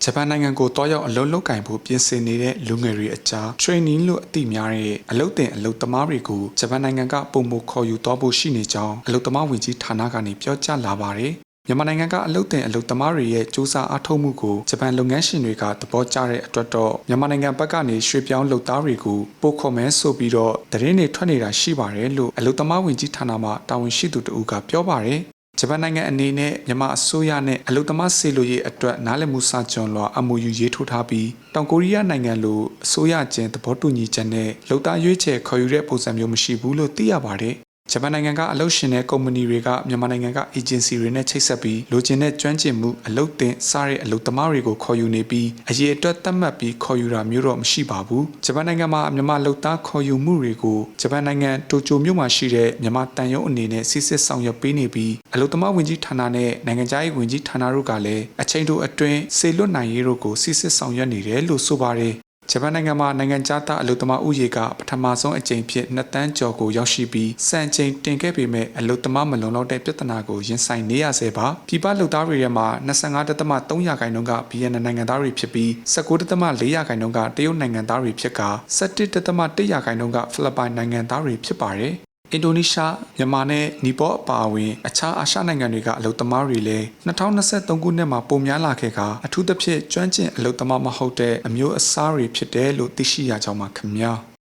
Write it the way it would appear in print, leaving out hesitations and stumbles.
ဂျပန်နိုင်ငံကိုတွားရောက်အလုပ်လုပ်ကင်ဖို့ပြင်ဆင်နေတဲ့လူငယ်တွေအကြား training လို့အသိများတဲ့အလုပ်သင်အလုပ်သမားတွေကိုဂျပန်နိုင်ငံကပုံမခေါ်ယူသွားဖို့ရှိနေကြောင်းအလုပ်သမားဝင်ကြီးဌာနကနေပြောကြားလာပါတယ်။မြန်မာနိုင်ငံကအလုပ်သင်အလုပ်သမားတွေရဲ့စ조사အားထုတ်မှုကိုဂျပန်လုပ်ငန်းရှင်တွေကသဘောကျတဲ့အတွက်တော့မြန်မာနိုင်ငံဘက်ကနေရွှေ့ပြောင်းလုပ်သားတွေကိုပို့ခေါ်မယ်ဆိုပြီးတော့သတင်းတွေထွက်နေတာရှိပါတယ်လို့အလုပ်သမားဝင်ကြီးဌာနမှတာဝန်ရှိသူတဦးကပြောပါတယ်။ဂျပန်နိုင်ငံအနေနဲ့မြန်မာအစိုးရနဲ့အလုပ်သမားစေလိုရေးအတွက်နားလည်မှုစာချွန်လွှာ MOU ရေးထိုးထားပြီးတောင်ကိုရီးယားနိုင်ငံလိုအစိုးရချင်းသဘောတူညီချက်နဲ့လုပ်သားရွေးချယ်ခေါ်ယူတဲ့ပုံစံမျိုးမရှိဘူးလို့သိရပါတယ်။ဂျပန်နိုင်ငံကအလုပ်ရှင်တဲ့ကုမ္ပဏီတွေကမြန်မာနိုင်ငံကအေဂျင်စီတွေနဲ့ချိတ်ဆက်ပြီးလိုချင်တဲ့ကျွမ်းကျင်မှုအလုပ်သင်စားတဲ့အလုပ်သမားတွေကိုခေါ်ယူနေပြီးအရေးအတွက်သတ်မှတ်ပြီးခေါ်ယူတာမျိုးတော့မရှိပါဘူး။ဂျပန်နိုင်ငံမှာမြန်မာလုပ်သားခေါ်ယူမှုတွေကိုဂျပန်နိုင်ငံတိုကျိုမြို့မှာရှိတဲ့မြန်မာတန်ရုံးအနေနဲ့စစ်စစ်ဆောင်ရွက်ပေးနေပြီးအလုပ်သမားဝင်ကြီးဌာနနဲ့နိုင်ငံခြားရေးဝန်ကြီးဌာနတို့ကလည်းအချိန်တိုအတွင်းစေလွတ်နိုင်ရေးတို့ကိုစစ်စစ်ဆောင်ရွက်နေတယ်လို့ဆိုပါတယ်။ဂျပန်နိုင်ငံမှာနိုင်ငံခြားသားအလုပ်သမားဥယေကပထမဆုံးအကြိမ်ဖြစ်2တန်းကျော်ကိုရောက်ရှိပြီးစံချိန်တင်ခဲ့ပေမဲ့အလုပ်သမားမလုံလောက်တဲ့ပြဿနာကိုရင်ဆိုင်နေရဆဲပါပြည်ပလုပ်သားတွေထဲမှာ25.3%က BNN နိုင်ငံသားတွေဖြစ်ပြီး19.4%ကတရုတ်နိုင်ငံသားတွေဖြစ်က17.1%ကဖိလစ်ပိုင်နိုင်ငံသားတွေဖြစ်ပါတယ်အင်ဒိုနီးရှားမြန်မာနဲ့နီပေါအပါအဝင်အခြားအာရှနိုင်ငံတွေကအလုပ်သမားတွေလည်း2023ခုနှစ်မှာပုံများလာခဲ့ကအထူးသဖြင့်ကျွမ်းကျင်အလုပ်သမားမဟုတ်တဲ့အမျိုးအစားတွေဖြစ်တယ်လို့သိရှိရကြောင်းပါခင်ဗျာ။